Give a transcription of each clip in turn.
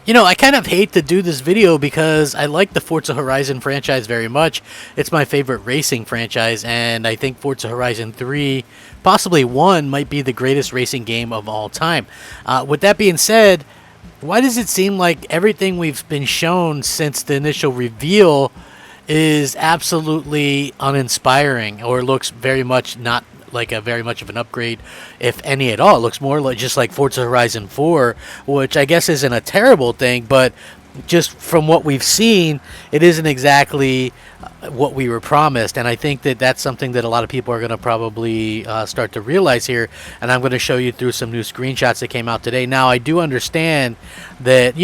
You know, I kind of hate to do this video because I like the Forza Horizon franchise very much. It's my favorite racing franchise, and I think Forza Horizon 3, possibly 1, might be the greatest racing game of all time. With that being said, why does it seem like everything we've been shown since the initial reveal is absolutely uninspiring, or looks very much not like a very much of an upgrade, if any at all? It looks more like just like Forza Horizon 4, which I guess isn't a terrible thing, but just from what we've seen, it isn't exactly what we were promised. And I think that that's something that a lot of people are going to probably start to realize here. And I'm going to show you through some new screenshots that came out today. Now, I do understand that,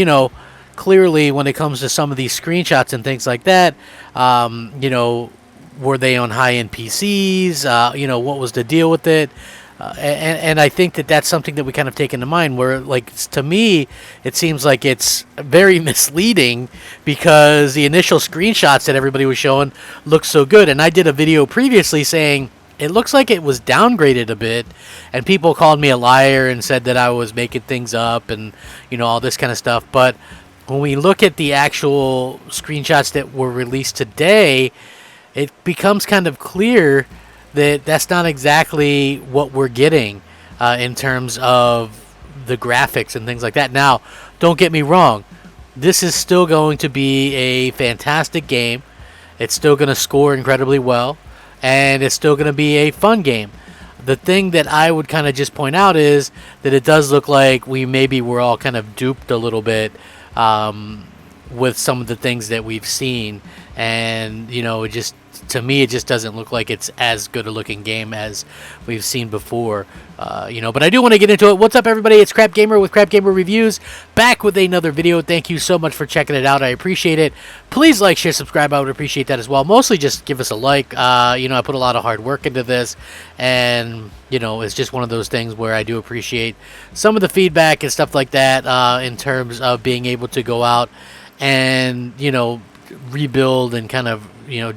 clearly when it comes to some of these screenshots and things like that, were they on high-end PCs? What was the deal with it? And I think that that's something that we kind of take into mind, where, like, to me, it seems like it's very misleading because the initial screenshots that everybody was showing looked so good. And I did a video previously saying it looks like it was downgraded a bit, and people called me a liar and said that I was making things up and, all this kind of stuff. But when we look at the actual screenshots that were released today, it becomes kind of clear that that's not exactly what we're getting in terms of the graphics and things like that. Now, don't get me wrong. This is still going to be a fantastic game. It's still going to score incredibly well, and it's still going to be a fun game. The thing that I would kind of just point out is that it does look like we're all kind of duped a little bit with some of the things that we've seen. And, to me, it just doesn't look like it's as good a looking game as we've seen before. But I do want to get into it. What's up, everybody? It's Crapgamer with Crapgamer Reviews, back with another video. Thank you so much for checking it out. I appreciate it. Please like, share, subscribe. I would appreciate that as well. Mostly just give us a like. I put a lot of hard work into this, and, it's just one of those things where I do appreciate some of the feedback and stuff like that in terms of being able to go out and, rebuild and kind of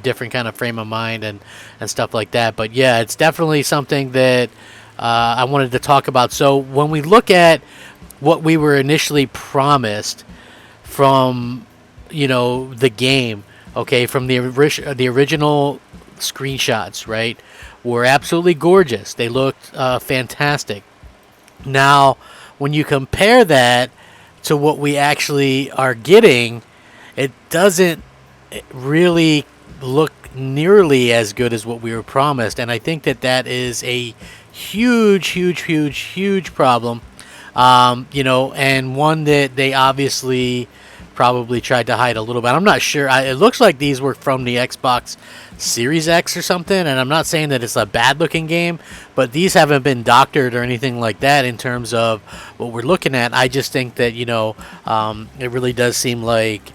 different kind of frame of mind and stuff like that. But yeah, it's definitely something that I wanted to talk about. So when we look at what we were initially promised from the game, okay, from the original screenshots, right, were absolutely gorgeous. They looked fantastic. Now when you compare that to what we actually are getting, it doesn't really look nearly as good as what we were promised. And I think that is a huge problem, and one that they obviously probably tried to hide a little bit. I'm not sure. It looks like these were from the Xbox Series X or something, and I'm not saying that it's a bad looking game, but these haven't been doctored or anything like that in terms of what we're looking at. I just think that it really does seem like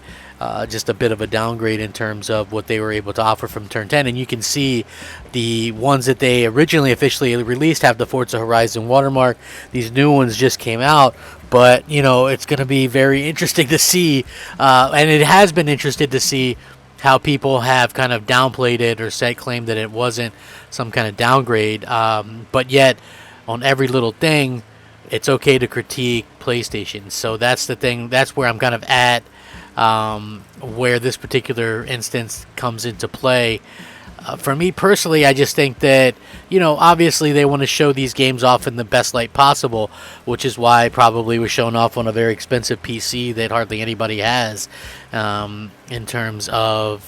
just a bit of a downgrade in terms of what they were able to offer from Turn 10. And you can see the ones that they originally officially released have the Forza Horizon watermark. These new ones just came out, but it's going to be very interesting to see, and it has been interesting to see how people have kind of downplayed it or claimed that it wasn't some kind of downgrade, but yet on every little thing it's okay to critique PlayStation. So that's the thing. That's where I'm kind of at, where this particular instance comes into play. For me personally, I just think that, obviously they want to show these games off in the best light possible, which is why it probably was shown off on a very expensive PC that hardly anybody has, in terms of,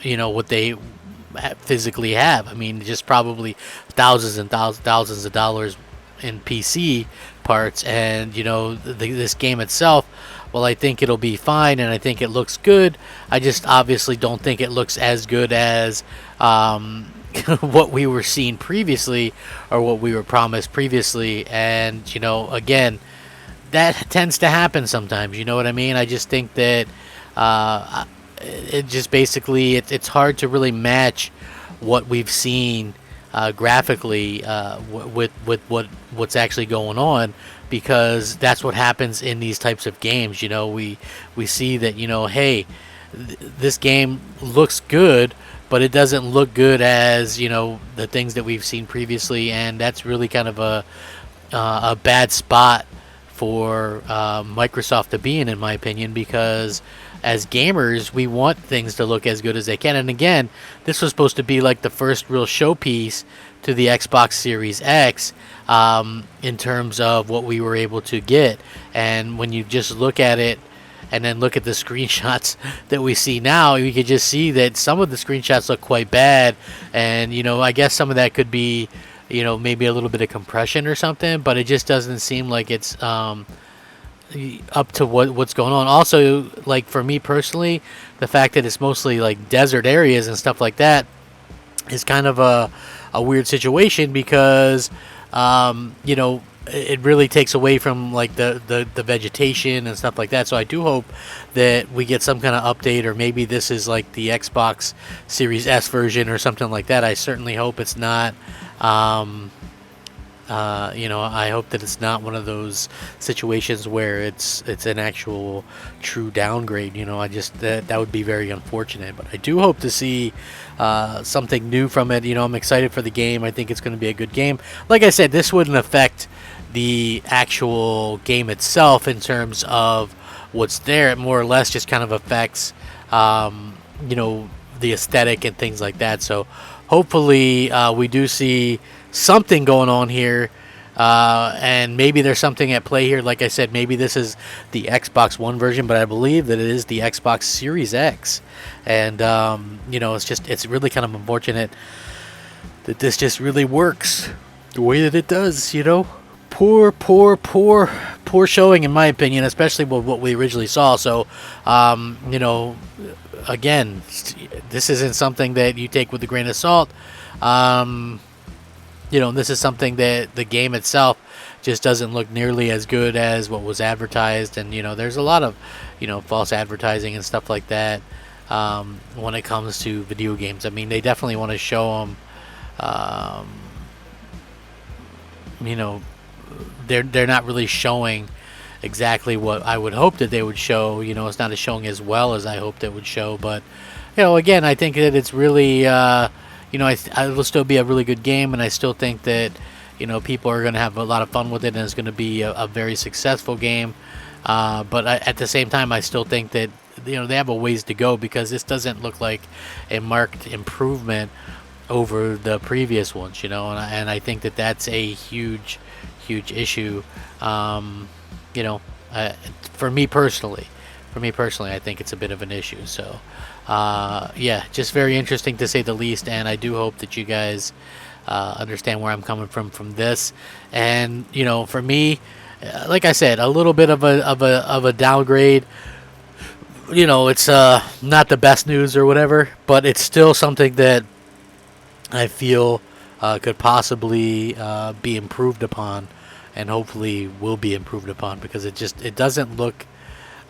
what they physically have. I mean, just probably thousands and thousands of dollars in PC parts. And, this game itself, well, I think it'll be fine, and I think it looks good. I just obviously don't think it looks as good as what we were seeing previously, or what we were promised previously. And, again, that tends to happen sometimes. You know what I mean? I just think that it just basically, it's hard to really match what we've seen graphically with what's actually going on, because that's what happens in these types of games. We see that, hey, this game looks good, but it doesn't look good as the things that we've seen previously, and that's really kind of a bad spot for Microsoft to be in my opinion, because as gamers, we want things to look as good as they can. And again, this was supposed to be like the first real showpiece to the Xbox Series X in terms of what we were able to get. And when you just look at it and then look at the screenshots that we see now, you can just see that some of the screenshots look quite bad. And, you know, I guess some of that could be, you know, maybe a little bit of compression or something, but it just doesn't seem like it's up to what's going on. Also, like for me personally, the fact that it's mostly like desert areas and stuff like that is kind of a weird situation, because you know, it really takes away from like the vegetation and stuff like that. So I do hope that we get some kind of update, or maybe this is like the Xbox Series S version or something like that. I certainly hope it's not. You know, I hope that it's not one of those situations where it's an actual true downgrade. You know, I just that would be very unfortunate. But I do hope to see something new from it. You know, I'm excited for the game. I think it's going to be a good game. Like I said, this wouldn't affect the actual game itself in terms of what's there. It more or less just kind of affects, you know, the aesthetic and things like that. So hopefully we do see something going on here, and maybe there's something at play here. Like I said, maybe this is the Xbox One version, but I believe that it is the Xbox Series X. And you know, it's really kind of unfortunate that this just really works the way that it does. You know, poor showing in my opinion, especially with what we originally saw. So you know, again, this isn't something that you take with a grain of salt. You know, this is something that the game itself just doesn't look nearly as good as what was advertised. And, you know, there's a lot of, you know, false advertising and stuff like that when it comes to video games. I mean, they definitely want to show them, you know, they're not really showing exactly what I would hope that they would show. You know, it's not showing as well as I hoped it would show. But, you know, again, I think that it's really... you know, it will still be a really good game, and I still think that, you know, people are going to have a lot of fun with it, and it's going to be a very successful game. But at the same time, I still think that, you know, they have a ways to go, because this doesn't look like a marked improvement over the previous ones, you know, and I think that that's a huge issue. You know, for me personally, I think it's a bit of an issue. So yeah, just very interesting to say the least, and I do hope that you guys understand where I'm coming from this. And, you know, for me, like I said, a little bit of a downgrade. You know, it's not the best news or whatever, but it's still something that I feel could possibly be improved upon, and hopefully will be improved upon, because it doesn't look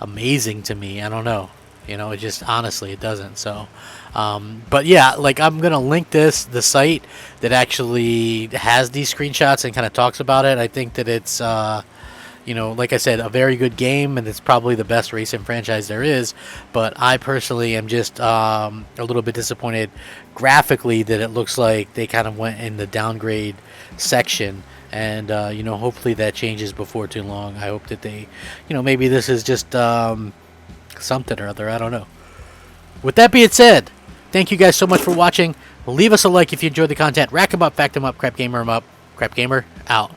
amazing to me. I don't know, you know, it just, honestly, it doesn't. So but yeah, like, I'm gonna link the site that actually has these screenshots and kind of talks about it. I think that it's you know, like I said, a very good game, and it's probably the best racing franchise there is. But I personally am just a little bit disappointed graphically that it looks like they kind of went in the downgrade section. And, you know, hopefully that changes before too long. I hope that they, you know, maybe this is just something or other. I don't know. With that being said, thank you guys so much for watching. Leave us a like if you enjoyed the content. Rack 'em up, fact 'em up, crap gamer 'em up. Crap gamer out.